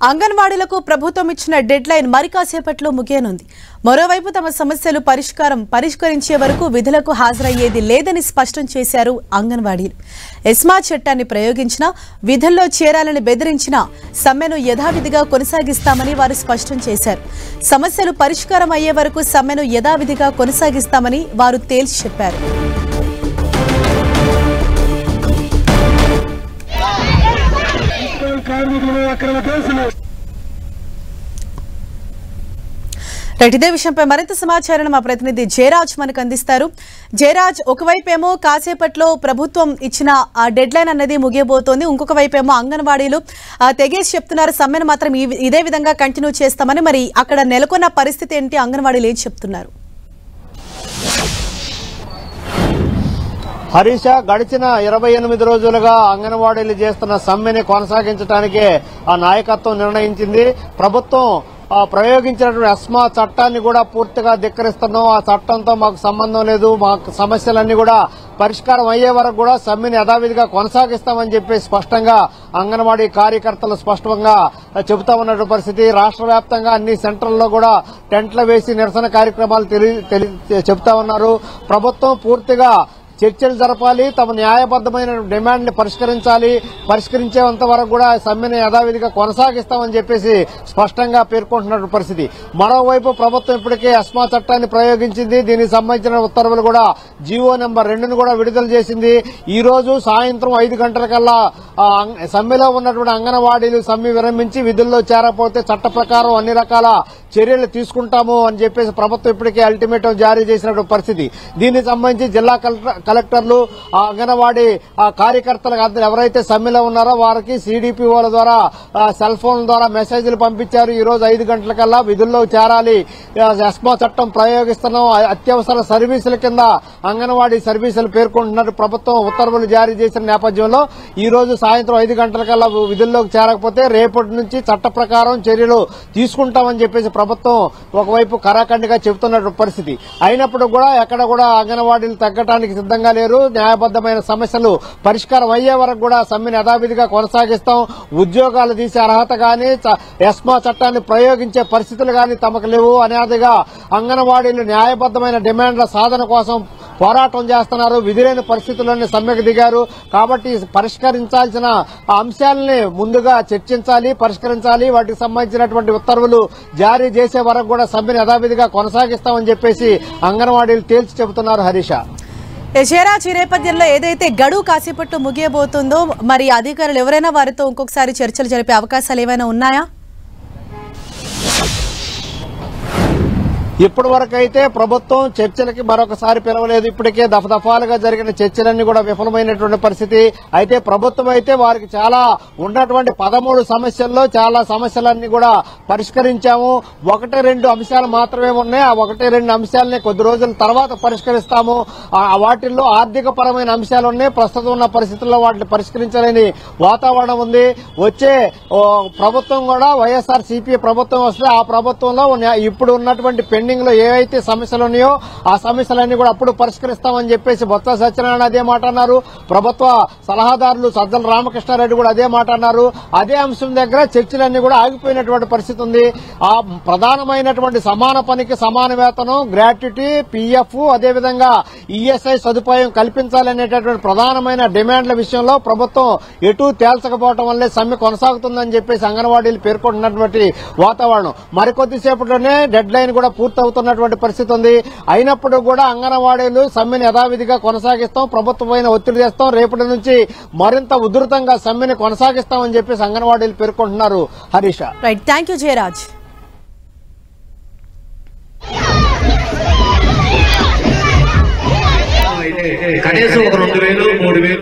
అంగన్వాడీలకు ప్రభుత్వం ఇచ్చిన dead line మరి కాసేపట్లో ముగియనుంది. మరోవైపు తమ సమస్యలు పరిష్కరించే వరకు విధులకు హాజరయ్యేది లేదని స్పష్టం చేశారు అంగన్వాడీలు. ఎస్మా చట్టాన్ని ప్రయోగించినా, విధుల్లో చేరాలని బెదిరించినా సమ్మెను యథావిధిగా కొనసాగిస్తామని వారు స్పష్టం చేశారు. సమస్యలు పరిష్కారం అయ్యే వరకు సమ్మెను యథావిధిగా కొనసాగిస్తామని వారు తేల్చి చెప్పారు. ఇదే విషయంపై మరింత సమాచారం మా ప్రతినిధి జయరాజ్ మనకు అందిస్తారు. జయరాజ్, ఒకవైపేమో కాసేపట్లో ప్రభుత్వం ఇచ్చిన ఆ డెడ్ లైన్ అన్నది ముగియబోతోంది, ఇంకొక వైపేమో అంగన్వాడీలు తెగేసి చెప్తున్నారు సమ్మెను మాత్రం ఇదే విధంగా కంటిన్యూ చేస్తామని. మరి అక్కడ నెలకొన్న పరిస్థితి ఏంటి? అంగన్వాడీలు ఏం చెప్తున్నారు? హరీష, గడిచిన 28 రోజులుగా అంగన్వాడీలు చేస్తున్న సమ్మెని కొనసాగించడానికే ఆ నాయకత్వం నిర్ణయించింది. ప్రభుత్వం ప్రయోగించినటువంటి ఎస్మా చట్టాన్ని కూడా పూర్తిగా ధిక్కరిస్తున్నాం, ఆ చట్టంతో మాకు సంబంధం లేదు, మా సమస్యలన్నీ కూడా పరిష్కారం అయ్యే వరకు కూడా సమ్మెని యథావిధిగా కొనసాగిస్తామని చెప్పి స్పష్టంగా అంగన్వాడీ కార్యకర్తలు స్పష్టంగా చెబుతా ఉన్న పరిస్థితి. రాష్ట్ర వ్యాప్తంగా అన్ని సెంటర్లలో కూడా టెంట్లు వేసి నిరసన కార్యక్రమాలు చెబుతా ఉన్నారు. ప్రభుత్వం పూర్తిగా చర్చలు జరపాలి, తమ న్యాయబద్దమైన డిమాండ్ని పరిష్కరించేంత వరకు కూడా సమ్మెను యథావిధిగా కొనసాగిస్తామని చెప్పేసి స్పష్టంగా పేర్కొంటున్న పరిస్థితి. మరోవైపు ప్రభుత్వం ఇప్పటికే ఎస్మా చట్టాన్ని ప్రయోగించింది. దీనికి సంబంధించిన ఉత్తర్వులు కూడా జీవో నెంబర్ 2ను కూడా విడుదల చేసింది. ఈ రోజు సాయంత్రం 5 గంటలకల్లా సమ్మెలో ఉన్నటువంటి అంగన్వాడీలు సమ్మె విరమించి విధుల్లో చేరకపోతే చట్ట ప్రకారం అన్ని రకాల చర్యలు తీసుకుంటాము అని చెప్పేసి ప్రభుత్వం ఇప్పటికే అల్టిమేటం జారీ చేసిన పరిస్థితి. దీనికి సంబంధించి జిల్లా కలెక్టర్లు, అంగన్వాడీ కార్యకర్తలు ఎవరైతే సమ్మెలో ఉన్నారో వారికి సిడిపిఓల ద్వారా సెల్ ఫోన్ల ద్వారా మెసేజ్లు పంపించారు. ఈ రోజు 5 గంటలకల్లా విధుల్లో చేరాలి, ఎస్మా చట్టం ప్రయోగిస్తున్నాం, అత్యవసర సర్వీసుల కింద అంగన్వాడీ సర్వీసులు పేర్కొంటున్నట్టు ప్రభుత్వం ఉత్తర్వులు జారీ చేసిన నేపథ్యంలో ఈ రోజు సాయంత్రం 5 గంటలకల్లా విధుల్లోకి చేరకపోతే రేపటి నుంచి చట్ట ప్రకారం చర్యలు తీసుకుంటామని చెప్పేసి ప్రభుత్వం ఒకవైపు కరాఖండిగా చెబుతున్న పరిస్థితి. అయినప్పుడు కూడా ఎక్కడ కూడా అంగన్వాడీలు తగ్గడానికి సిద్ధంగా లేరు. న్యాయబద్దమైన సమస్యలు పరిష్కారం అయ్యే వరకు కూడా సమ్మెను యథావిధిగా కొనసాగిస్తాం, ఉద్యోగాలు తీసే అర్హత గాని ఎస్మా చట్టాన్ని ప్రయోగించే పరిస్థితులు గాని తమకు లేవు అనేదిగా అంగన్వాడీలు న్యాయబద్దమైన డిమాండ్ల సాధన కోసం పోరాటం చేస్తున్నారు. విధిలేని పరిస్థితుల్లోనే సమ్మెకు దిగారు. కాబట్టి పరిష్కరించాల్సిన అంశాలని ముందుగా చర్చించాలి, పరిష్కరించాలి. వాటికి సంబంధించినటువంటి ఉత్తర్వులు జారీ చేసే వరకు కూడా సమ్మెను యథావిధిగా కొనసాగిస్తామని చెప్పేసి అంగన్వాడీలు తేల్చి చెబుతున్నారు. హరీష, జయరాజ్, ఈ నేపథ్యంలో ఏదైతే గడువు కాసేపట్టు ముగియబోతుందో మరి అధికారులు ఎవరైనా వారితో ఇంకొకసారి చర్చలు జరిపే అవకాశాలు ఏమైనా ఉన్నాయా? ఇప్పటి వరకైతే ప్రభుత్వం చర్చలకి మరొకసారి పిలవలేదు. ఇప్పటికే దఫదఫాలుగా జరిగిన చర్చలన్నీ కూడా విఫలమైనటువంటి పరిస్థితి. అయితే ప్రభుత్వం అయితే వారికి చాలా ఉన్నటువంటి 13 సమస్యల్లో చాలా సమస్యలన్నీ కూడా పరిష్కరించాము, 1-2 అంశాలు మాత్రమే ఉన్నాయి, ఆ 1-2 అంశాలని కొద్ది రోజుల తర్వాత పరిష్కరిస్తాము, వాటిల్లో ఆర్థిక పరమైన అంశాలు ఉన్నాయి, ప్రస్తుతం ఉన్న పరిస్థితుల్లో వాటిని పరిష్కరించలేని వాతావరణం ఉంది. వచ్చే ప్రభుత్వం కూడా వైఎస్ఆర్ సిపి ప్రభుత్వం వస్తే ఆ ప్రభుత్వంలో ఇప్పుడు ఉన్నటువంటి పెండింగ్ లో ఏవైతే సమస్యలు ఉన్నాయో ఆ సమస్యలన్నీ కూడా అప్పుడు పరిష్కరిస్తామని చెప్పేసి బొత్స సత్యనారాయణ అదే మాట అన్నారు. ప్రభుత్వ సలహాదారులు సజ్జల రామకృష్ణారెడ్డి కూడా అదే మాట అన్నారు. అదే అంశం దగ్గర చర్చలన్నీ కూడా ఆగిపోయినటువంటి పరిస్థితి ఉంది. ఆ ప్రధానమైనటువంటి సమాన పనికి సమాన వేతనం, గ్రాట్యుటీ, పిఎఫ్, అదేవిధంగా ఈఎస్ఐ సదుపాయం కల్పించాలనేటటువంటి ప్రధానమైన డిమాండ్ల విషయంలో ప్రభుత్వం ఎటూ తేల్చకపోవడం వల్లే సమ్మె కొనసాగుతుందని చెప్పేసి అంగన్వాడీలు పేర్కొంటున్నటువంటి వాతావరణం. మరికొద్దిసేపట్లోనే డెడ్ లైన్ కూడా పూర్తవుతున్నటువంటి పరిస్థితి ఉంది. అయినప్పుడు కూడా అంగన్వాడీలు సమ్మెను యథావిధిగా కొనసాగిస్తాం, ప్రభుత్వం పైన ఒత్తిడి చేస్తాం, రేపటి నుంచి మరింత ఉధృతంగా సమ్మెను కొనసాగిస్తామని చెప్పేసి అంగన్వాడీలు పేర్కొంటున్నారు. Harisha, right, thank you Jayaraj. కనీసం 2,000 3,000